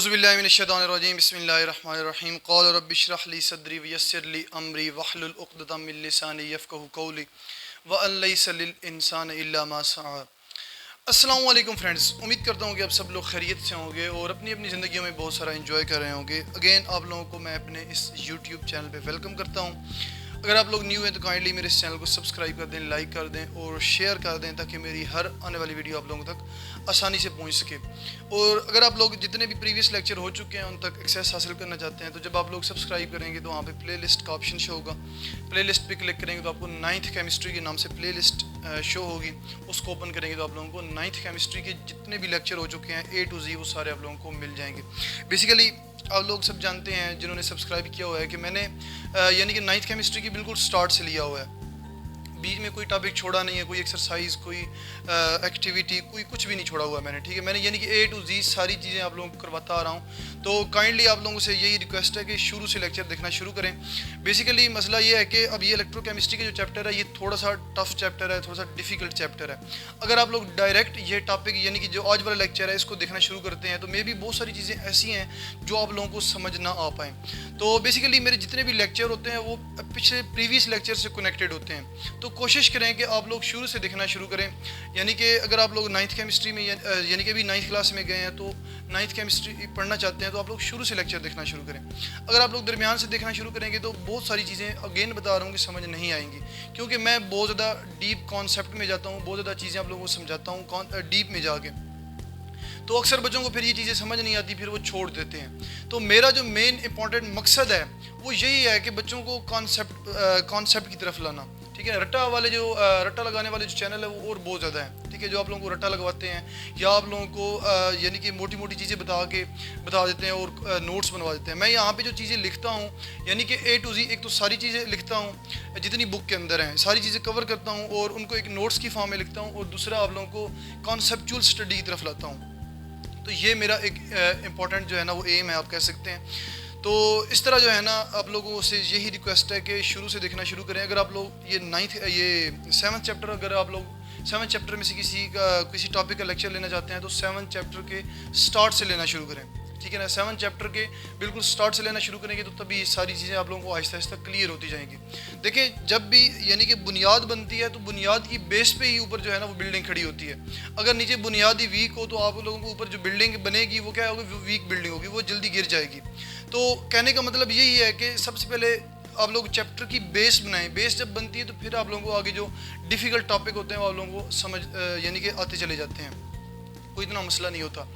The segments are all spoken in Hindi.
औज़ुबिल्लाहि मिनश्शैतानिर्रजीम बिस्मिल्लाहिर्रहमानिर्रहीम क़ाल रब्बि इश्रह ली सदरी वयस्सिर ली अमरी वहलुल उक़दतम मिन लिसानी यफ़क़हू क़ौली व अन लैसा लिल इंसानि इल्ला मा सअ। अस्सलामु अलैकुम फ्रेंड्स, उम्मीद करता हूँ कि आप सब लोग खैरियत से होंगे और अपनी अपनी ज़िंदगियों में बहुत सारा एंजॉय कर रहे होंगे। अगेन आप लोगों को मैं अपने इस यूट्यूब चैनल पे वेलकम करता हूँ। अगर आप लोग न्यू हैं तो काइंडली मेरे इस चैनल को सब्सक्राइब कर दें, लाइक कर दें और शेयर कर दें ताकि मेरी हर आने वाली वीडियो आप लोगों तक आसानी से पहुंच सके। और अगर आप लोग जितने भी प्रीवियस लेक्चर हो चुके हैं उन तक एक्सेस हासिल करना चाहते हैं तो जब आप लोग सब्सक्राइब करेंगे तो वहाँ पे प्लेलिस्ट का ऑप्शन शो होगा। प्लेलिस्ट पे क्लिक करेंगे तो आपको 9th केमिस्ट्री के नाम से प्लेलिस्ट शो होगी। उसको ओपन करेंगे तो आप लोगों को 9th केमिस्ट्री के जितने भी लेक्चर हो चुके हैं A to Z वो सारे आप लोगों को मिल जाएंगे। बेसिकली आप लोग सब जानते हैं जिन्होंने सब्सक्राइब किया हुआ है कि मैंने यानी कि 9th केमिस्ट्री की बिल्कुल स्टार्ट से लिया हुआ है। बीच में कोई टॉपिक छोड़ा नहीं है, कोई एक्सरसाइज, कोई एक्टिविटी, कोई कुछ भी नहीं छोड़ा हुआ है मैंने, ठीक है। मैंने यानी कि A to Z सारी चीज़ें आप लोगों को करवाता आ रहा हूँ। तो काइंडली आप लोगों से यही रिक्वेस्ट है कि शुरू से लेक्चर देखना शुरू करें। बेसिकली मसला ये है कि अब ये इलेक्ट्रोकेमिस्ट्री का जो चैप्टर है ये थोड़ा सा टफ चैप्टर है, थोड़ा सा डिफ़िकल्ट चैप्टर है। अगर आप लोग डायरेक्ट ये टॉपिक यानी कि जो आज वाला लेक्चर है इसको देखना शुरू करते हैं तो मे भी बहुत सारी चीज़ें ऐसी हैं जो आप लोगों को समझ ना आ पाएँ। तो बेसिकली मेरे जितने भी लेक्चर होते हैं वो पिछले प्रीवियस लेक्चर से कनेक्टेड होते हैं। तो कोशिश करें कि आप लोग शुरू से देखना शुरू करें। यानी कि अगर आप लोग 9th केमिस्ट्री में यानी कि अभी 9th क्लास में गए हैं तो 9th केमिस्ट्री पढ़ना चाहते हैं तो आप लोग शुरू से लेक्चर देखना शुरू करें। अगर आप लोग दरमियान से देखना शुरू करेंगे तो बहुत सारी चीज़ें अगेन बता रहा हूँ कि समझ नहीं आएंगी, क्योंकि मैं बहुत ज़्यादा डीप कॉन्सेप्ट में जाता हूँ, बहुत ज़्यादा चीज़ें आप लोगों को समझाता हूँ डीप में जाके। तो अक्सर बच्चों को फिर ये चीज़ें समझ नहीं आती, फिर वो छोड़ देते हैं। तो मेरा जो मेन इंपॉर्टेंट मकसद है वो यही है कि बच्चों को कॉन्सेप्ट की तरफ लाना, ठीक है। रट्टा वाले जो रट्टा लगाने वाले जो चैनल है वो और बहुत ज़्यादा है, ठीक है, जो आप लोगों को रट्टा लगवाते हैं या आप लोगों को यानी कि मोटी मोटी चीज़ें बता देते हैं और नोट्स बनवा देते हैं। मैं यहाँ पे जो चीज़ें लिखता हूँ यानी कि A to Z, एक तो सारी चीज़ें लिखता हूँ जितनी बुक के अंदर हैं, सारी चीज़ें कवर करता हूँ और उनको एक नोट्स की फॉर्म में लिखता हूँ और दूसरा आप लोगों को कॉन्सेप्चुअल स्टडी की तरफ लाता हूँ। तो ये मेरा एक इम्पॉर्टेंट जो है ना वो एम है, आप कह सकते हैं। तो इस तरह जो है ना आप लोगों से यही रिक्वेस्ट है कि शुरू से देखना शुरू करें। अगर आप लोग ये 7th चैप्टर, अगर आप लोग 7th चैप्टर में से किसी टॉपिक का लेक्चर लेना चाहते हैं तो 7th चैप्टर के स्टार्ट से लेना शुरू करें, ठीक है ना। 7th चैप्टर के बिल्कुल स्टार्ट से लेना शुरू करेंगे तो तभी ये सारी चीज़ें आप लोगों को आहिस्ता आहिस्ता क्लियर होती जाएंगी। देखिए, जब भी यानी कि बुनियाद बनती है तो बुनियाद की बेस पे ही ऊपर जो है ना वो बिल्डिंग खड़ी होती है। अगर नीचे बुनियाद ही वीक हो तो आप लोगों को ऊपर जो बिल्डिंग बनेगी वो क्या होगी, वीक बिल्डिंग होगी, वो जल्दी गिर जाएगी। तो कहने का मतलब यही है कि सबसे पहले आप लोग चैप्टर की बेस बनाएं। बेस जब बनती है तो फिर आप लोगों को आगे जो डिफ़िकल्ट टॉपिक होते हैं वो आप लोगों को समझ यानी कि आते चले जाते हैं, कोई इतना मसला नहीं होता।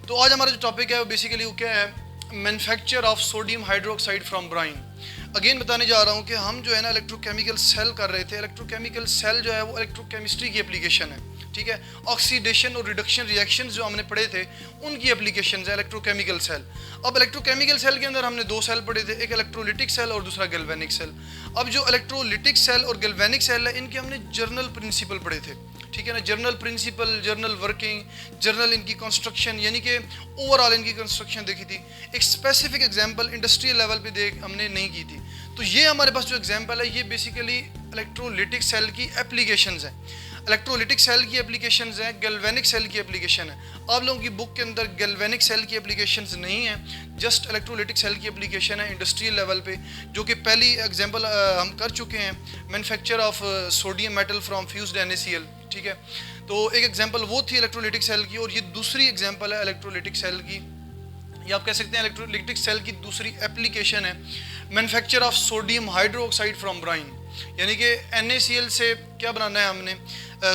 तो आज हमारा जो टॉपिक है वो बेसिकली वो क्या है, manufacture of sodium hydroxide from brine. Again बताने जा रहा हूँ कि हम जो है ना इलेक्ट्रोकेमिकल सेल कर रहे थे। इलेक्ट्रोकेमिकल सेल जो है वो इलेक्ट्रोकेमिस्ट्री की एप्लीकेशन है, ठीक है। ऑक्सीडेशन और रिडक्शन रिएक्शंस जो हमने पढ़े थे उनकी एप्लीकेशंस है इलेक्ट्रोकेमिकल सेल। अब इलेक्ट्रोकेमिकल सेल के अंदर हमने 2 सेल पढ़े थे, एक इलेक्ट्रोलिटिक सेल और दूसरा गैल्वेनिक सेल। अब जो इलेक्ट्रोलिटिक सेल और गैल्वेनिक सेल है इनके हमने जर्नल प्रिंसिपल पढ़े थे, ठीक है ना। General principle, general working, general इनकी कंस्ट्रक्शन यानी कि ओवरऑल इनकी कंस्ट्रक्शन देखी थी। एक स्पेसिफिक एग्जांपल इंडस्ट्रियल लेवल पे हमने नहीं की थी। तो ये हमारे पास जो एग्जांपल है ये बेसिकली इलेक्ट्रोलिटिक सेल की एप्लीकेशंस हैं। इलेक्ट्रोलिटिक सेल की एप्लीकेशंस हैं, गैल्वेनिक सेल की एप्लीकेशन है। आप लोगों की बुक के अंदर गैल्वेनिक सेल की एप्लीकेशंस नहीं है, जस्ट इलेक्ट्रोलिटिक सेल की एप्लीकेशन है इंडस्ट्रियल लेवल पे, जो कि पहली एग्जांपल हम कर चुके हैं, manufacture of sodium metal from fused NaCl, ठीक है। तो एक एग्जांपल वो थी इलेक्ट्रोलिटिक सेल की और ये दूसरी एग्जांपल है इलेक्ट्रोलिटिक सेल की, या आप कह सकते हैं इलेक्ट्रोलिटिक सेल की दूसरी एप्लीकेशन है manufacture of sodium hydroxide from brine. यानी कि NaCl से क्या बनाना है हमने,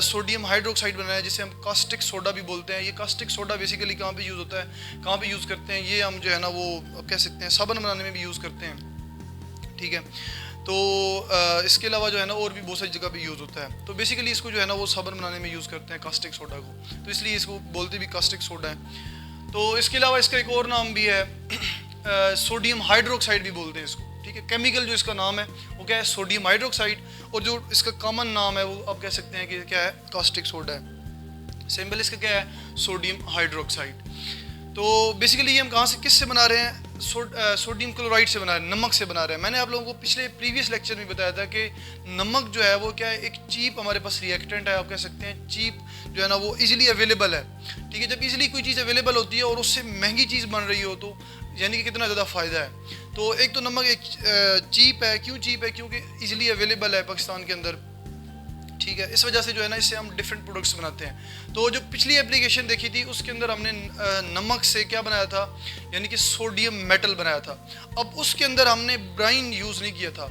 सोडियम हाइड्रोक्साइड बनाना है, जिसे हम कास्टिक सोडा भी बोलते हैं। ये कास्टिक सोडा बेसिकली कहाँ पे यूज़ होता है, कहाँ पे यूज़ करते हैं, ये हम जो है ना वो कह सकते हैं साबुन बनाने में भी यूज़ करते हैं, ठीक है। तो इसके अलावा जो है ना और भी बहुत सारी जगह पे यूज़ होता है। तो बेसिकली इसको जो है ना वो साबुन बनाने में यूज़ करते हैं कास्टिक सोडा को, तो इसलिए इसको बोलते भी कास्टिक सोडा है। तो इसके अलावा इसका एक और नाम भी है सोडियम हाइड्रोक्साइड भी बोलते हैं इसको, ठीक है। केमिकल जो इसका नाम है वो क्या है, सोडियम हाइड्रोक्साइड, और जो इसका कॉमन नाम है वो आप कह सकते हैं कि क्या है, कास्टिक सोडा है। सिंबल इसका क्या है, सोडियम हाइड्रोक्साइड। तो बेसिकली ये हम कहाँ से किससे बना रहे हैं, सोडियम क्लोराइड से बना रहे हैं, नमक से बना रहे हैं। मैंने आप लोगों को पिछले प्रीवियस लेक्चर में बताया था कि नमक जो है वो क्या है, एक चीप हमारे पास रिएक्टेंट है, आप कह सकते हैं चीप जो है ना वो इजीली अवेलेबल है। ठीक है, जब इजीली कोई चीज़ अवेलेबल होती है और उससे महंगी चीज़ बन रही हो तो यानी कि कितना ज़्यादा फ़ायदा है। तो एक तो नमक एक चीप है, क्यों चीप है, क्योंकि इजीली अवेलेबल है पाकिस्तान के अंदर। ठीक है, इस वजह से जो है ना इससे हम डिफरेंट प्रोडक्ट्स बनाते हैं। तो जो पिछली एप्लीकेशन देखी थी उसके अंदर हमने नमक से क्या बनाया था, यानी कि सोडियम मेटल बनाया था। अब उसके अंदर हमने ब्राइन यूज़ नहीं किया था।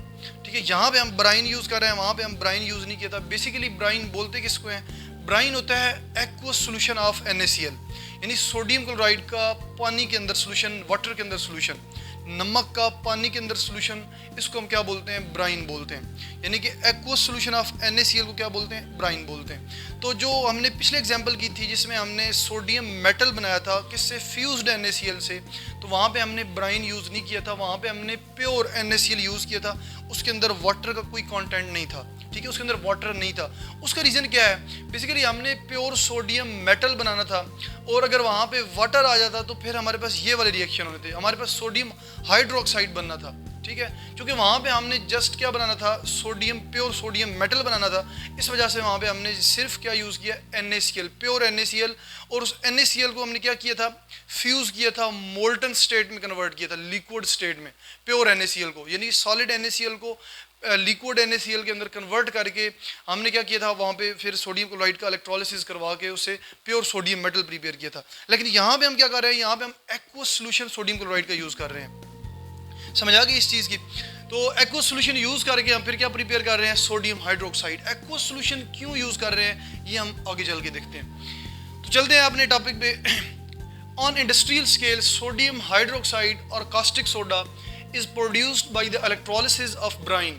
ठीक है, यहाँ पे हम ब्राइन यूज़ कर रहे हैं, वहाँ पे हम ब्राइन यूज़ नहीं किया था। बेसिकली ब्राइन बोलते किसको हैं, ब्राइन होता है एक्वस सोल्यूशन ऑफ NaCl, यानी सोडियम क्लोराइड का पानी के अंदर सोल्यूशन, वाटर के अंदर सोल्यूशन, नमक का पानी के अंदर सोल्यूशन, इसको हम क्या बोलते हैं, ब्राइन बोलते हैं। यानी कि एक्वस सोल्यूशन ऑफ NaCl को क्या बोलते हैं, ब्राइन बोलते हैं। तो जो हमने पिछले एग्जांपल की थी जिसमें हमने सोडियम मेटल बनाया था किससे, फ्यूज्ड NaCl से, तो वहाँ पे हमने ब्राइन यूज़ नहीं किया था, वहाँ पे हमने प्योर NaCl यूज़ किया था। उसके अंदर वाटर का कोई कंटेंट नहीं था। ठीक है, उसके अंदर वाटर नहीं था। उसका रीज़न क्या है, बेसिकली हमने प्योर सोडियम मेटल बनाना था और अगर वहाँ पे वाटर आ जाता तो फिर हमारे पास ये वाले रिएक्शन होने थे, हमारे पास सोडियम हाइड्रोक्साइड बनना था। ठीक है, क्योंकि वहाँ पे हमने जस्ट क्या बनाना था, सोडियम, प्योर सोडियम मेटल बनाना था। इस वजह से वहाँ पे हमने सिर्फ क्या यूज़ किया, NaCl, प्योर NaCl। और उस NaCl को हमने क्या किया था, फ्यूज़ किया था, मोल्टन स्टेट में कन्वर्ट किया था, लिक्विड स्टेट में, प्योर NaCl को, यानी सॉलिड NaCl को लिक्विड NaCl के अंदर कन्वर्ट करके हमने क्या किया था, वहाँ पे फिर सोडियम क्लोराइड का इलेक्ट्रोलिसिस करवा के उससे प्योर सोडियम मेटल प्रिपेयर किया था। लेकिन यहाँ पे हम क्या कर रहे हैं, यहाँ पे हम एक्वस सोल्यूशन सोडियम क्लोराइड का यूज़ कर रहे हैं। समझ आ गई इस चीज़ की। तो एक्वस सोल्यूशन यूज़ करके हम फिर क्या प्रिपेयर कर रहे हैं, सोडियम हाइड्रोक्साइड। एक्वस सोल्यूशन क्यों यूज़ कर रहे हैं ये हम आगे चल के देखते हैं। तो चलते हैं अपने टॉपिक पे। On industrial scale sodium hydroxide or caustic soda is produced by the electrolysis of brine,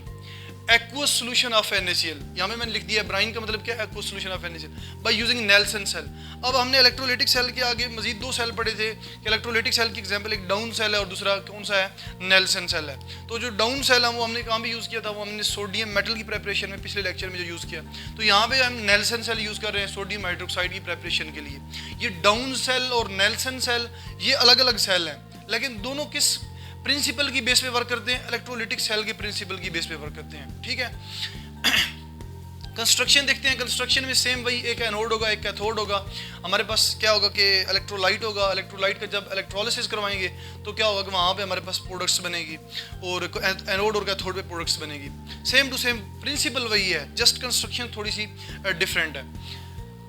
aqueous solution of NaCl। यहाँ में मैंने लिख दिया ब्राइन का मतलब क्या है, aqueous solution of NaCl by using Nelson cell। अब हमने इलेक्ट्रोलाइटिक सेल के आगे मजीद दो सेल पढ़े थे कि इलेक्ट्रोलाइटिक सेल की एग्जांपल एक डाउन सेल है और दूसरा कौन सा है, नेल्सन सेल है। तो जो डाउन सेल है वो हमने कहाँ भी यूज़ किया था, वो हमने सोडियम मेटल की प्रेपरेशन में पिछले लेक्चर में जो यूज़ किया। तो यहाँ पे हम नेल्सन सेल यूज़ कर रहे हैं सोडियम हाइड्रोक्साइड की प्रेपरेशन के लिए। ये डाउन सेल और नेल्सन सेल ये अलग अलग सेल हैं, लेकिन दोनों किस प्रिंसिपल की बेस पे वर्क करते हैं, इलेक्ट्रोलाइटिक सेल के प्रिंसिपल की बेस पे वर्क करते हैं। ठीक है, कंस्ट्रक्शन देखते हैं। कंस्ट्रक्शन में सेम वही, एक एनोड होगा एक कैथोड होगा। हमारे पास क्या होगा कि इलेक्ट्रोलाइट होगा, इलेक्ट्रोलाइट का जब इलेक्ट्रोलिसिस करवाएंगे तो क्या होगा कि वहाँ पे हमारे पास प्रोडक्ट्स बनेगी और एनोड और कैथोड पे प्रोडक्ट्स बनेगी। सेम टू सेम प्रिंसिपल वही है, जस्ट कंस्ट्रक्शन थोड़ी सी डिफरेंट है।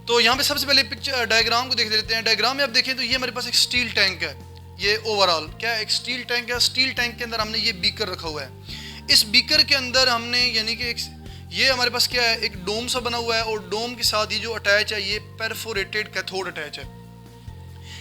तो यहाँ पे सबसे पहले पिक्चर डायग्राम को देख लेते हैं। डायग्राम में आप देखें तो ये हमारे पास एक स्टील टैंक है। ये ओवरऑल क्या है, एक स्टील टैंक है। स्टील टैंक के अंदर हमने ये बीकर रखा हुआ है। इस बीकर के अंदर हमने यानी कि ये हमारे पास क्या है, एक डोम सा बना हुआ है और डोम के साथ ये जो अटैच है ये परफोरेटेड कैथोड अटैच है।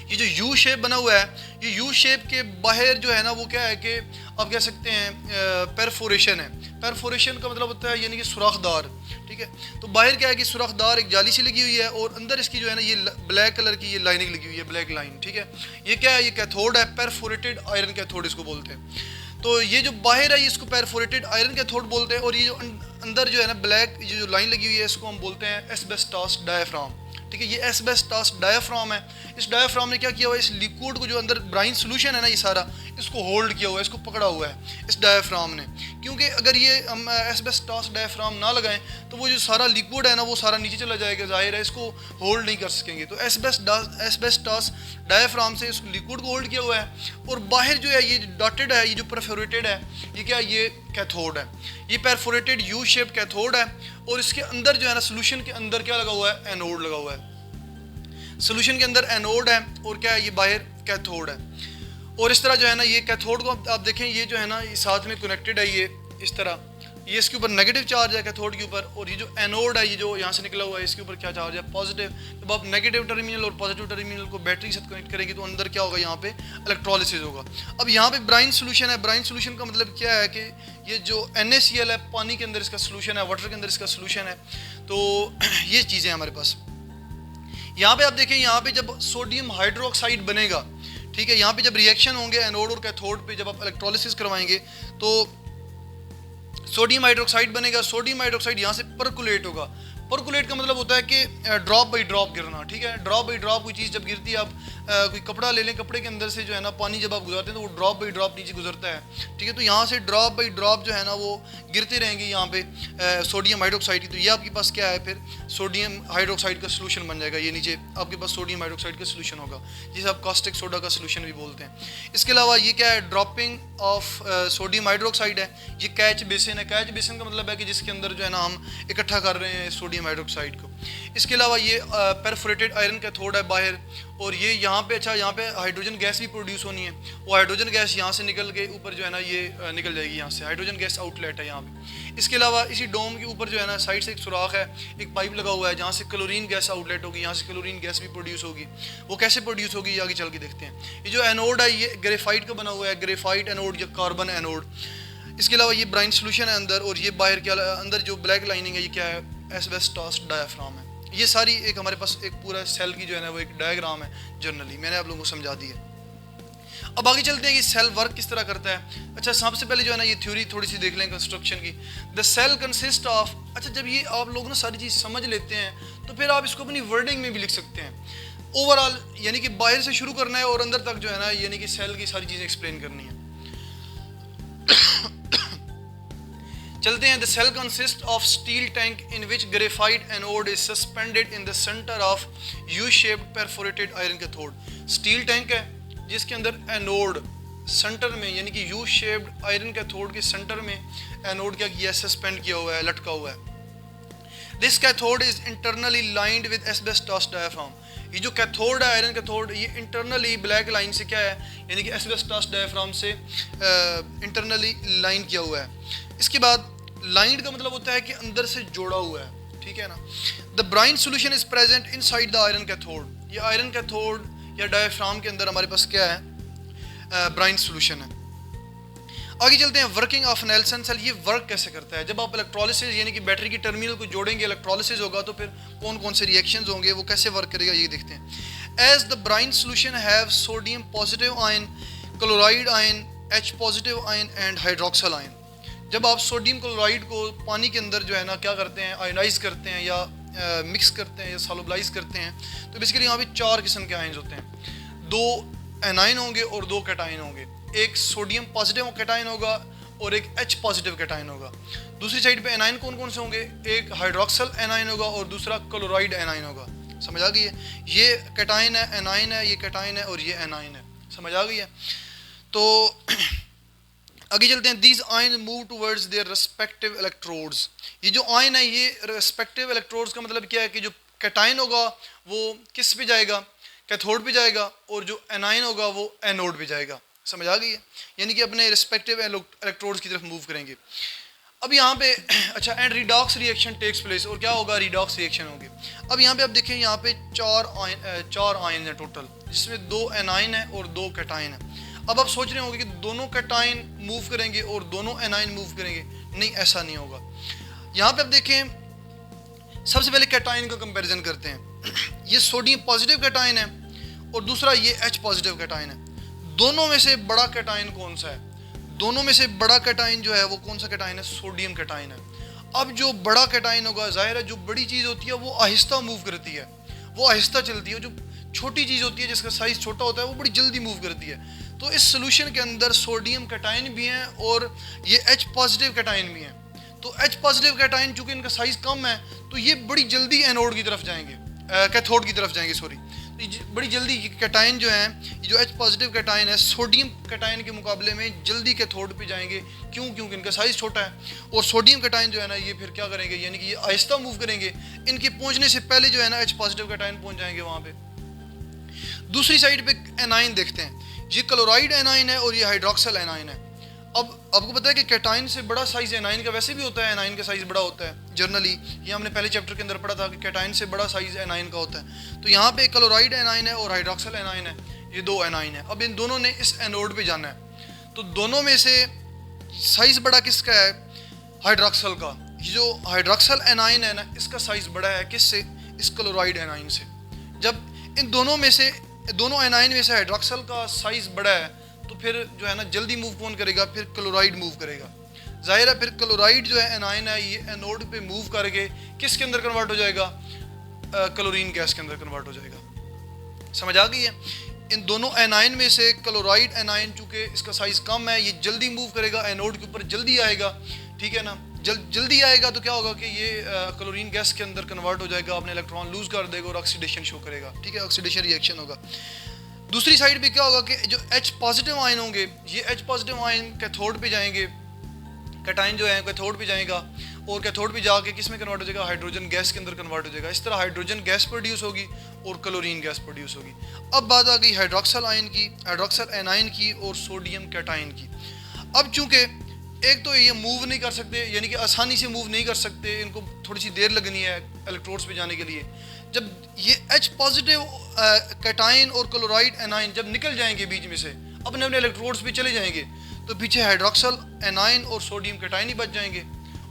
ये जो यू शेप बना हुआ है, ये यू शेप के बाहर जो है ना वो क्या है कि आप कह सकते हैं परफोरेशन है। परफोरेशन का मतलब होता है यानी कि सुराखदार। ठीक है, तो बाहर क्या है कि सुराखदार एक जाली सी लगी हुई है और अंदर इसकी जो है ना ये ब्लैक कलर की ये लाइनिंग लगी हुई है, ब्लैक लाइन। ठीक है, ये क्या है, ये कैथोड है, परफोरेटेड आयरन कैथोड इसको बोलते हैं। तो ये जो बाहर है इसको परफोरेटेड आयरन कैथोड बोलते हैं और ये जो अंदर जो है ना ब्लैक ये जो लाइन लगी हुई है इसको हम बोलते हैं एस्बेस्टॉस डायाफ्राम। ठीक है, ये एस्बेस्टॉस डायाफ्राम है। इस डायाफ्राम ने क्या किया हुआ है, इस लिक्विड को जो अंदर ब्राइन सोल्यूशन है ना ये सारा, इसको होल्ड किया हुआ है, इसको पकड़ा हुआ है इस डायाफ्राम ने। क्योंकि अगर ये हम एस्बेस्टॉस डायाफ्राम ना लगाएं तो वो जो सारा लिक्विड है ना वो सारा नीचे चला जाएगा, जाहिर है इसको होल्ड नहीं कर सकेंगे। तो एस्बेस्टॉस डायाफ्राम से इस लिक्विड को होल्ड किया हुआ है और बाहर जो है ये डॉटेड है, ये जो परफोरेटेड है ये क्या, ये कैथोड है। ये परफोरेटेड यू शेप कैथोड है और इसके अंदर जो है ना सोल्यूशन के अंदर क्या लगा हुआ है, एनोड लगा हुआ है। सोल्यूशन के अंदर एनोड है और क्या है, ये बाहर कैथोड है। और इस तरह जो है ना ये कैथोड को आप देखें, ये जो है ना ये साथ में कनेक्टेड है, ये इस तरह, ये इसके ऊपर नेगेटिव चार्ज है कैथोड के ऊपर और ये जो एनोड है ये जो यहाँ से निकला हुआ है इसके ऊपर क्या चार्ज है, पॉजिटिव। जब आप नेगेटिव टर्मिनल और पॉजिटिव टर्मिनल को बैटरी से कनेक्ट करेंगे तो अंदर क्या होगा, यहाँ पे इलेक्ट्रोलिसिस होगा। अब यहाँ पे ब्राइन सोल्यूशन है। ब्राइन सोल्यूशन का मतलब क्या है कि ये जो NaCl है पानी के अंदर इसका सोल्यूशन है, वाटर के अंदर इसका सोल्यूशन है। तो ये चीज़ें हमारे पास यहाँ पे आप देखें, यहाँ पे जब सोडियम हाइड्रोक्साइड बनेगा, ठीक है, यहाँ पे जब रिएक्शन होंगे एनोड और कैथोड पे, जब आप इलेक्ट्रोलिसिस करवाएंगे तो सोडियम हाइड्रोक्साइड बनेगा। सोडियम हाइड्रोक्साइड यहाँ से परकुलेट होगा। परकुलेट का मतलब होता है कि ड्रॉप बाई ड्रॉप गिरना, ठीक है। ड्रॉप बाई ड्रॉप कोई चीज़ जब गिरती है, आप कोई कपड़ा ले लें, कपड़े के अंदर से जो है ना पानी जब आप गुजारते हैं तो वो ड्रॉप बाई ड्रॉप नीचे गुजरता है, ठीक है। तो यहाँ से ड्रॉप बाई ड्रॉप जो है ना वो गिरते रहेंगे यहाँ पे सोडियम हाइड्रोक्साइड की। तो ये आपके पास क्या है, फिर सोडियम हाइड्रोक्साइड का सोल्यूशन बन जाएगा। ये नीचे आपके पास सोडियम हाइड्रोक्साइड का सोल्यूशन होगा, जिसे आप कॉस्टिक सोडा का सोल्यूशन भी बोलते हैं। इसके अलावा ये क्या है, ड्रॉपिंग ऑफ सोडियम हाइड्रोक्साइड है। ये कैच बेसिन है। कैच बेसिन का मतलब है कि जिसके अंदर जो है ना हम इकट्ठा कर रहे हैं सोडियम हाइड्रोक्साइड को। इसके अलावा ये परफोरेटेड आयरन कैथोड है बाहर, और ये यहाँ पे अच्छा यहाँ पे हाइड्रोजन गैस भी प्रोड्यूस होनी है। वो हाइड्रोजन गैस यहाँ से निकल के ऊपर जो है ना ये निकल जाएगी, यहाँ से हाइड्रोजन गैस आउटलेट है यहाँ पे। इसके अलावा इसी डोम के ऊपर जो है ना साइड से एक सुराख है, एक पाइप लगा हुआ है जहाँ से क्लोरीन गैस आउटलेट होगी, यहाँ से क्लोरीन गैस भी प्रोड्यूस होगी। वो कैसे प्रोड्यूस होगी ये आगे चल के देखते हैं। ये जो एनोड है ये ग्रेफाइट का बना हुआ है, ग्रेफाइट एनोड या कार्बन एनोड। इसके अलावा ये ब्राइन सोल्यूशन है अंदर, और ये बाहर के अंदर जो ब्लैक लाइनिंग है ये क्या है, एस्बेस्टॉस डायाफ्राम है। ये सारी एक हमारे पास एक पूरा सेल की जो है ना वो एक डायग्राम है। जनरली मैंने आप लोगों को समझा दी है। अब आगे चलते हैं कि सेल वर्क किस तरह करता है। अच्छा, सबसे पहले जो है ना ये थ्योरी थोड़ी सी देख लें कंस्ट्रक्शन की। द सेल कंसिस्ट ऑफ, अच्छा जब ये आप लोग ना सारी चीज़ समझ लेते हैं तो फिर आप इसको अपनी वर्डिंग में भी लिख सकते हैं। ओवरऑल यानी कि बाहर से शुरू करना है और अंदर तक जो है ना यानी कि सेल की सारी चीज़ें एक्सप्लेन करनी है। चलते हैं। The cell consist of steel tank in which graphite anode is suspended in the centre of U shaped perforated iron cathode. Steel tank है जिसके अंदर एनोड सेंटर में यानी कि यू शेप्ड आयरन कैथोड के सेंटर में एनोड क्या किया है, सस्पेंड किया हुआ है, लटका हुआ है। This cathode is internally lined with asbestos diaphragm. ये जो कैथोड है आयरन कैथोड, ये इंटरनली ब्लैक लाइन से क्या है यानी कि एस्बेस्टॉस डायाफ्राम से इंटरनली लाइन किया हुआ है। इसके बाद लाइंड का मतलब होता है कि अंदर से जोड़ा हुआ है, ठीक है ना। The brine solution is present inside the iron cathode. ये आयरन कैथोड या डायफ्राम के अंदर हमारे पास क्या है, ब्राइन सोल्यूशन है। आगे चलते हैं। वर्किंग ऑफ नेल्सन सेल, ये वर्क कैसे करता है। जब आप इलेक्ट्रोलिसिस यानी कि बैटरी की टर्मिनल को जोड़ेंगे, इलेक्ट्रोलिसिस होगा तो फिर कौन कौन से रिएक्शंस होंगे, वो कैसे वर्क करेगा ये देखते हैं। As the brine solution have sodium positive ion, chloride ion, H positive ion and hydroxyl ion. जब आप सोडियम क्लोराइड को पानी के अंदर जो है ना क्या करते हैं, आयनाइज करते हैं या मिक्स करते हैं या सॉल्युबलाइज करते हैं, तो बेसिकली यहाँ पे 4 किस्म के आयन्स होते हैं। 2 एनाइन होंगे और 2 कैटाइन होंगे। एक सोडियम पॉजिटिव कैटाइन होगा और एक H पॉजिटिव कैटाइन होगा। दूसरी साइड पे एनाइन कौन कौन से होंगे, एक हाइड्रोक्सल एनाइन होगा और दूसरा क्लोराइड एनाइन होगा। समझ आ गई है। ये कैटाइन है, एनाइन है, ये कैटाइन है और ये एनाइन है। समझ आ गई है। तो आगे चलते हैं। These ion move towards their respective electrodes. ये जो आयन है ये रेस्पेक्टिव इलेक्ट्रोड्स का मतलब क्या है कि जो कैटाइन होगा वो किस पे जाएगा, कैथोड पे जाएगा, और जो एनाइन होगा वो एनोड पे जाएगा। समझ आ गई है। यानी कि अपने रेस्पेक्टिव इलेक्ट्रोड्स की तरफ मूव करेंगे। अब यहाँ पे अच्छा, and redox reaction takes place, और क्या होगा, रिडॉक्स रिएक्शन होगी। अब यहाँ पे आप देखें, यहाँ पे 4 आयन है टोटल, जिसमें 2 एनाइन है और 2 कैटाइन है। अब आप सोच रहे होंगे कि दोनों कैटाइन मूव करेंगे और दोनों एनाइन मूव करेंगे। नहीं, ऐसा नहीं होगा। यहाँ पे आप देखें, सबसे पहले कैटाइन का कंपैरिजन करते हैं। ये सोडियम पॉजिटिव कैटाइन है और दूसरा ये H पॉजिटिव कैटाइन है। दोनों में से बड़ा कैटाइन कौन सा है? दोनों में से बड़ा कैटाइन जो है वो कौन सा कैटाइन है? सोडियम कैटाइन है। अब जो बड़ा कैटाइन होगा, जाहिर है जो बड़ी चीज़ होती है वो आहिस्ता मूव करती है, वो आहिस्ता चलती है। जो छोटी चीज़ होती है जिसका साइज़ छोटा होता है वो बड़ी जल्दी मूव करती है। तो इस सोल्यूशन के अंदर सोडियम कैटाइन भी हैं और ये H पॉजिटिव कैटाइन भी हैं। तो H पॉजिटिव कैटाइन चूँकि इनका साइज़ कम है तो ये बड़ी जल्दी एनोड की तरफ जाएंगे, कैथोड की तरफ जाएंगे, सॉरी। बड़ी जल्दी कैटाइन जो है, ये जो H पॉजिटिव कैटाइन है, सोडियम कैटाइन के मुकाबले में जल्दी कैथोड पे जाएंगे। क्यों? क्योंकि इनका साइज़ छोटा है। और सोडियम कैटाइन जो है ना, ये फिर क्या करेंगे, यानी कि ये आहिस्ता मूव करेंगे। इनके पहुंचने से पहले जो है ना H पॉजिटिव कैटाइन पहुंच जाएंगे वहाँ पे। दूसरी साइड पे एनाइन देखते हैं। ये क्लोराइड एनाइन है और ये हाइड्रोक्सल एनाइन है। अब आपको पता है कि कैटाइन से बड़ा साइज़ एनाइन का वैसे भी होता है, एनाइन का साइज़ बड़ा होता है जनरली। ये हमने पहले चैप्टर के अंदर पढ़ा था कि कैटाइन से बड़ा साइज़ एनाइन का होता है। तो यहाँ पे क्लोराइड एनाइन है और हाइड्रोक्सल एनाइन है, ये 2 एनाइन है। अब इन दोनों ने इस एनोड पे जाना है, तो दोनों में से साइज़ बड़ा किसका है? हाइड्रोक्सल का। ये जो हाइड्रोक्सल एनाइन है ना, इसका साइज़ बड़ा है किससे? इस क्लोराइड एनाइन से। जब इन दोनों में से, दोनों एनाइन में से हाइड्रोक्सल का साइज़ बड़ा है तो फिर जो है ना जल्दी मूव कौन करेगा? फिर क्लोराइड मूव करेगा। ज़ाहिर है फिर क्लोराइड जो है एनाइन है ये एनोड पे मूव करके किसके अंदर कन्वर्ट हो जाएगा, क्लोरीन गैस के अंदर कन्वर्ट हो जाएगा। समझ आ गई है। इन दोनों एनाइन में से क्लोराइड एनाइन चूँकि इसका साइज़ कम है ये जल्दी मूव करेगा, एनोड के ऊपर जल्दी आएगा, ठीक है ना। जल्दी आएगा तो क्या होगा कि ये क्लोरीन गैस के अंदर कन्वर्ट हो जाएगा, अपने इलेक्ट्रॉन लूज कर देगा और ऑक्सीडेशन शो करेगा, ठीक है, ऑक्सीडेशन रिएक्शन होगा। दूसरी साइड पे क्या होगा कि जो H पॉजिटिव आयन होंगे ये H पॉजिटिव आयन कैथोड पे जाएंगे, कैटाइन जो है कैथोड पे जाएगा और कैथोड पे जाके किस में कन्वर्ट हो जाएगा, हाइड्रोजन गैस के अंदर कन्वर्ट हो जाएगा। इस तरह हाइड्रोजन गैस प्रोड्यूस होगी और क्लोरीन गैस प्रोड्यूस होगी। अब बात आ गई हाइड्रोक्सल आयन की, हाइड्रोक्सल एनाइन की और सोडियम कैटाइन की। अब चूंकि एक तो ये मूव नहीं कर सकते, यानी कि आसानी से मूव नहीं कर सकते, इनको थोड़ी सी देर लगनी है इलेक्ट्रोड्स पे जाने के लिए। जब ये H पॉजिटिव कैटाइन और क्लोराइड एनाइन जब निकल जाएंगे बीच में से, अपने अपने इलेक्ट्रोड्स पे चले जाएंगे, तो पीछे हाइड्रोक्सल एनाइन और सोडियम कैटाइन ही बच जाएंगे।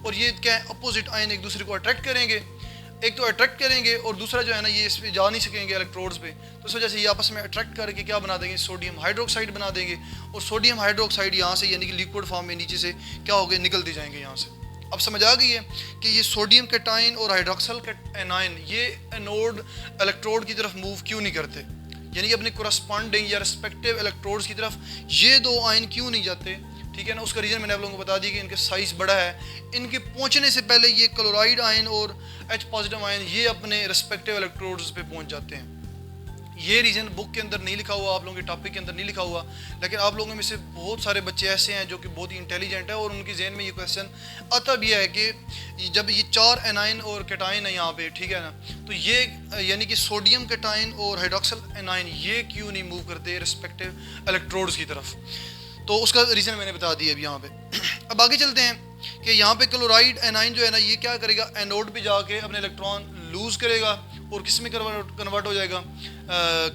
और ये क्या है, अपोजिट आयन एक दूसरे को अट्रैक्ट करेंगे, एक तो अट्रैक्ट करेंगे और दूसरा जो है ना ये इस पर जा नहीं सकेंगे इलेक्ट्रोड्स पे, तो इस वजह से ये आपस में अट्रैक्ट करके क्या बना देंगे, सोडियम हाइड्रोक्साइड बना देंगे। और सोडियम हाइड्रोक्साइड यहाँ से यानी कि लिक्विड फॉर्म में नीचे से क्या हो गए, निकलते जाएंगे यहाँ से। अब समझ आ गई है कि ये सोडियम कैटाइन और हाइड्रोक्सल एनाइन ये एनोड इलेक्ट्रोड की तरफ मूव क्यों नहीं करते, यानी कि अपने कोरस्पॉन्डिंग या रिस्पेक्टिव इलेक्ट्रोड्स की तरफ ये दो आयन क्यों नहीं जाते, ठीक है ना। उसका रीज़न मैंने आप लोगों को बता दी कि इनके साइज़ बड़ा है, इनके पहुंचने से पहले ये क्लोराइड आयन और H पॉजिटिव आयन ये अपने रिस्पेक्टिव इलेक्ट्रोड्स पे पहुंच जाते हैं। ये रीज़न बुक के अंदर नहीं लिखा हुआ, आप लोगों के टॉपिक के अंदर नहीं लिखा हुआ, लेकिन आप लोगों में से बहुत सारे बच्चे ऐसे हैं जो कि बहुत ही इंटेलिजेंट है और उनके जहन में ये क्वेश्चन आता भी है कि जब ये 4 एनाइन और कैटाइन है यहाँ पे, ठीक है ना, तो ये यानी कि सोडियम कैटाइन और हाइड्रोक्सल एनाइन ये क्यों नहीं मूव करते रिस्पेक्टिव इलेक्ट्रोड्स की तरफ। तो उसका रीज़न मैंने बता दिया अभी यहाँ पे। अब आगे चलते हैं कि यहाँ पे क्लोराइड एनाइन जो है ना ये क्या करेगा, एनोड पे जाके अपने इलेक्ट्रॉन लूज़ करेगा और किस में कन्वर्ट हो जाएगा,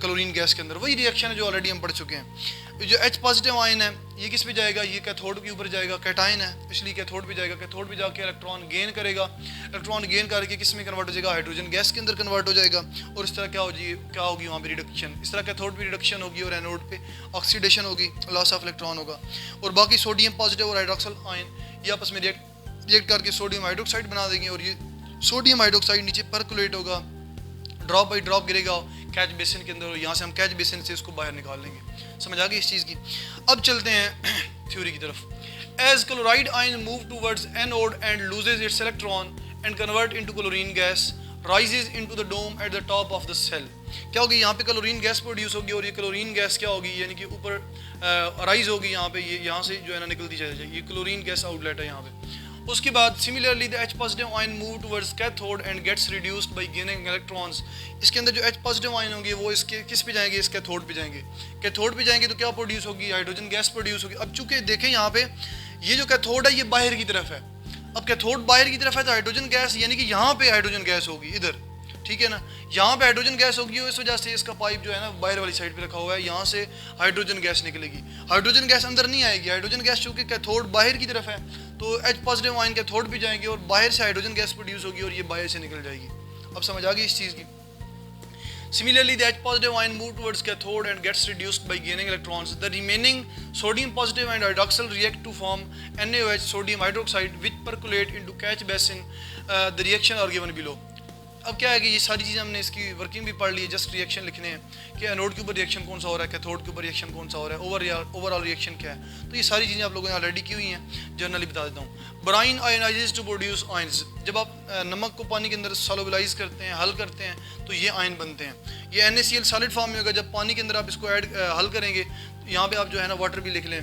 क्लोरीन गैस के अंदर। वही रिएक्शन है जो ऑलरेडी हम पढ़ चुके हैं। जो H पॉजिटिव आयन है ये किस पे जाएगा, ये कैथोड के ऊपर जाएगा, कैटाइन है इसलिए कैथोड पे जाएगा, कैथोड पे जाके इलेक्ट्रॉन गेन करेगा, इलेक्ट्रॉन गेन करके किस में कन्वर्ट हो जाएगा, हाइड्रोजन गैस के अंदर कन्वर्ट हो जाएगा। और इस तरह क्या होगी वहाँ पे रिडक्शन, इस तरह कैथोड पे रिडक्शन होगी और एनोड पे ऑक्सीडेशन होगी, लॉस ऑफ इलेक्ट्रॉन होगा। और बाकी सोडियम पॉजिटिव और हाइड्रोक्सल आयन ये आपस में रिएक्ट करके सोडियम हाइड्रोक्साइड बना देंगे और ये सोडियम हाइड्रोक्साइड नीचे परकुलेट होगा, ड्रॉप बाई ड्रॉप गिरेगा कैच बेसिन के अंदर और यहाँ से हम कैच बेसिन से इसको बाहर निकाल लेंगे। समझ आ गई इस चीज़ की। अब चलते हैं थ्योरी की तरफ। As chloride ion move towards anode and loses its electron and convert into chlorine gas rises into the dome at the top of the cell. क्या होगी, यहाँ पे क्लोरीन गैस प्रोड्यूस होगी और ये क्लोरीन गैस क्या होगी, यानी कि ऊपर राइज होगी यहाँ पे, ये यहाँ से जो है ना निकलती जाएगी, ये क्लोरीन गैस आउटलेट है यहाँ पे। उसके बाद similarly the H positive ion move towards cathode and gets reduced by gaining electrons. इसके अंदर जो H पॉजिटिव आयन होंगे वो इसके किस पे जाएंगे, इस कैथोड पे जाएंगे। कैथोड पे जाएंगे तो क्या प्रोड्यूस होगी, हाइड्रोजन गैस प्रोड्यूस होगी। अब चूंकि देखें यहाँ पे ये जो कैथोड है ये बाहर की तरफ है, अब कैथोड बाहर की तरफ है तो हाइड्रोजन गैस यानी कि यहाँ पे हाइड्रोजन गैस होगी इधर, ठीक है ना, यहाँ पे हाइड्रोजन गैस होगी और इस वजह से इसका पाइप जो है ना बाहर वाली साइड पे रखा हुआ है, यहाँ से हाइड्रोजन गैस निकलेगी। हाइड्रोजन गैस अंदर नहीं आएगी, हाइड्रोजन गैस चूंकि कैथोड बाहर की तरफ है तो H पॉजिटिव आयन कैथोड पे जाएंगे और बाहर से हाइड्रोजन गैस प्रोड्यूस होगी और ये बाहर से निकल जाएगी। अब समझ आ गई इस चीज़ की। Similarly, the H positive ion move towards cathode and gets reduced by gaining electrons. The remaining sodium positive and hydroxyl react to form NaOH sodium hydroxide which percolate into catch basin. The reaction are given below. अब क्या है कि ये सारी चीज़ें हमने इसकी वर्किंग भी पढ़ ली है, जस्ट रिएक्शन लिखने हैं कि एनोड के ऊपर रिएक्शन कौन सा हो रहा है, कैथोड के ऊपर रिएक्शन कौन सा हो रहा है, ओवरऑल रिएक्शन क्या है। तो ये सारी चीज़ें आप लोगों ने ऑलरेडी की हुई हैं, जनरली बता देता हूँ। Brine ionises to produce ions. जब आप नमक को पानी के अंदर सॉल्युबलाइज करते हैं, हल करते हैं, तो ये आयन बनते हैं। ये NaCl सॉलिड फॉर्म में होगा, जब पानी के अंदर आप इसको हल करेंगे तो यहाँ पे आप जो है ना वाटर भी लिख लें,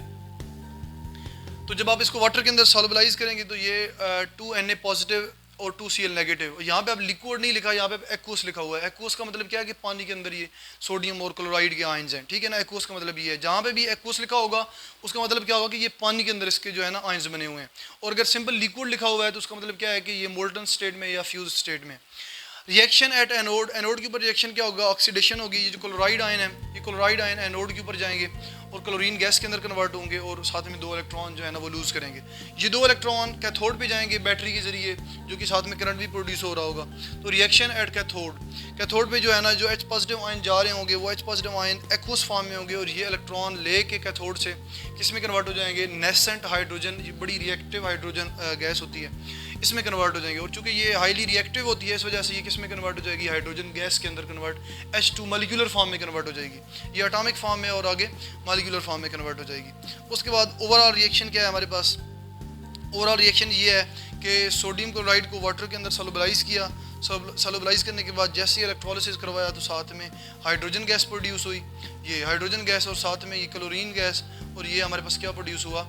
तो जब आप इसको वाटर के अंदर सॉल्युबलाइज करेंगे तो ये 2Na पॉजिटिव और 2Cl नेगेटिव। यहाँ पे अब लिक्विड नहीं लिखा, यहाँ पे एक्वस लिखा हुआ है। एक्वस का मतलब क्या है कि पानी के अंदर ये सोडियम और क्लोराइड के आयंस हैं, ठीक है ना। एक्वस का मतलब ये है, जहाँ पे भी एक्वस लिखा होगा उसका मतलब क्या होगा कि ये पानी के अंदर इसके जो है ना आयंस बने हुए हैं। और अगर सिंपल लिक्विड लिखा हुआ है तो उसका मतलब क्या है कि ये मोल्टन स्टेट में या फ्यूज स्टेट में। रिएक्शन एट एनोड, एनोड के ऊपर रिएक्शन क्या होगा, ऑक्सीडेशन होगी। ये जो क्लोराइड आयन है, ये क्लोराइड आयन एनोड के ऊपर जाएंगे और क्लोरीन गैस के अंदर कन्वर्ट होंगे और साथ में 2 इलेक्ट्रॉन जो है ना वो लूज़ करेंगे। ये 2 इलेक्ट्रॉन कैथोड पे जाएंगे बैटरी के ज़रिए, जो कि साथ में करंट भी प्रोड्यूस हो रहा होगा। तो रिएक्शन एट कैथोड, कैथोड पे जो है ना जो H पॉजिटिव आयन जा रहे होंगे वो H positive ion aqueous form में होंगे और ये इलेक्ट्रॉन ले के कैथोड से किस में कन्वर्ट हो जाएंगे, नेसेंट हाइड्रोजन, ये बड़ी रिएक्टिव हाइड्रोजन गैस होती है, इसमें कन्वर्ट हो जाएंगे। और चूंकि ये हाईली रिएक्टिव होती है इस वजह से ये किस में कन्वर्ट हो जाएगी, हाइड्रोजन गैस के अंदर कन्वर्ट, H2 मॉलिक्यूलर फॉर्म में कन्वर्ट हो जाएगी। ये एटॉमिक फॉर्म में और आगे मॉलिक्यूलर फॉर्म में कन्वर्ट हो जाएगी। उसके बाद ओवरऑल रिएक्शन क्या है हमारे पास, ओवरऑल रिएक्शन ये है कि सोडियम क्लोराइड को वाटर के अंदर सॉल्युबलाइज किया, सॉल्युबलाइज करने के बाद जैसे ही इलेक्ट्रोलिसिस करवाया तो साथ में हाइड्रोजन गैस प्रोड्यूस हुई, ये हाइड्रोजन गैस और साथ में ये क्लोरीन गैस, और ये हमारे पास क्या प्रोड्यूस हुआ,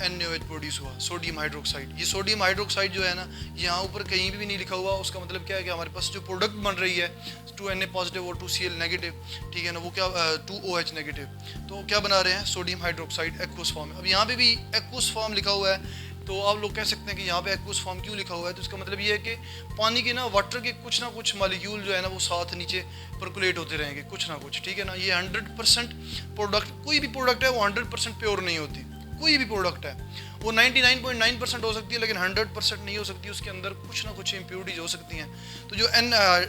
NaOH प्रोड्यूस हुआ, सोडियम हाइड्रोक्साइड। ये सोडियम हाइड्रोक्साइड जो है ना यहाँ ऊपर कहीं भी नहीं लिखा हुआ, उसका मतलब क्या है कि हमारे पास जो प्रोडक्ट बन रही है 2Na पॉजिटिव और 2Cl नेगेटिव, ठीक है ना, वो क्या 2OH नेगेटिव, तो क्या बना रहे हैं, सोडियम हाइड्रोक्साइड एक्वस फॉर्म। अब यहाँ पे भी एक्वस फॉर्म लिखा हुआ है, तो आप लोग कह सकते हैं कि यहाँ पे एक्वस फॉर्म क्यों लिखा हुआ है, तो इसका मतलब ये है कि पानी के ना वाटर के कुछ ना कुछ मॉलिक्यूल जो है ना वो साथ नीचे परकुलेट होते रहेंगे कुछ ना कुछ, ठीक है ना। ये 100% प्रोडक्ट, कोई भी प्रोडक्ट है वो 100% प्योर नहीं होती, कोई भी प्रोडक्ट है वो 99.9% हो सकती है लेकिन 100% नहीं हो सकती, उसके अंदर कुछ ना कुछ इम्प्योरिटीज हो सकती हैं। तो जो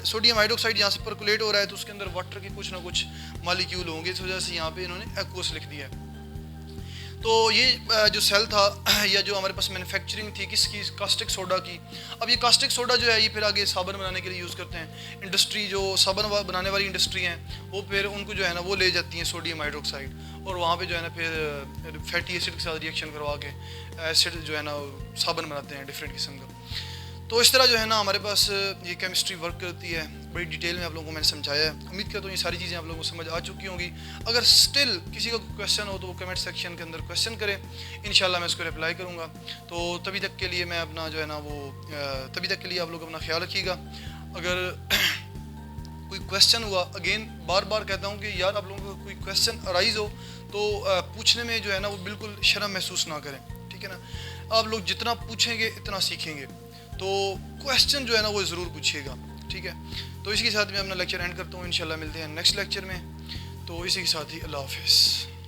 सोडियम हाइड्रोक्साइड यहाँ से परकुलेट हो रहा है तो उसके अंदर वाटर के कुछ ना कुछ मॉलिक्यूल होंगे, इस वजह से यहाँ पे इन्होंने एक्वस लिख दिया है। तो ये जो सेल था या जो हमारे पास मैन्युफैक्चरिंग थी किसकी, कास्टिक सोडा की। अब ये कास्टिक सोडा जो है ये फिर आगे साबुन बनाने के लिए यूज़ करते हैं। इंडस्ट्री जो साबुन बनाने वाली इंडस्ट्री हैं वो फिर उनको जो है ना वो ले जाती हैं सोडियम हाइड्रोक्साइड और वहाँ पे जो है ना फिर फैटी एसिड के साथ रिएक्शन करवा के एसिड जो है ना साबुन बनाते हैं डिफरेंट किस्म का। तो इस तरह जो है ना हमारे पास ये केमिस्ट्री वर्क करती है, बड़ी डिटेल में आप लोगों को मैंने समझाया है। उम्मीद करता हूँ ये सारी चीज़ें आप लोगों को समझ आ चुकी होंगी। अगर स्टिल किसी का क्वेश्चन हो तो वो कमेंट सेक्शन के अंदर क्वेश्चन करें, इंशाल्लाह मैं उसको रिप्लाई करूँगा। तो तभी तक के लिए मैं अपना जो है ना वो तभी तक के लिए आप लोग अपना ख्याल रखिएगा। अगर कोई क्वेश्चन हुआ, अगेन बार बार कहता हूँ कि यार आप लोगों का कोई क्वेश्चन अराइज हो तो पूछने में जो है ना वो बिल्कुल शर्म महसूस ना करें, ठीक है ना। आप लोग जितना पूछेंगे इतना सीखेंगे, तो क्वेश्चन जो है ना वो ज़रूर पूछिएगा, ठीक है। तो इसी के साथ मैं अपना लेक्चर एंड करता हूँ, इंशाल्लाह मिलते हैं नेक्स्ट लेक्चर में। तो इसी के साथ ही अल्लाह हाफिज़।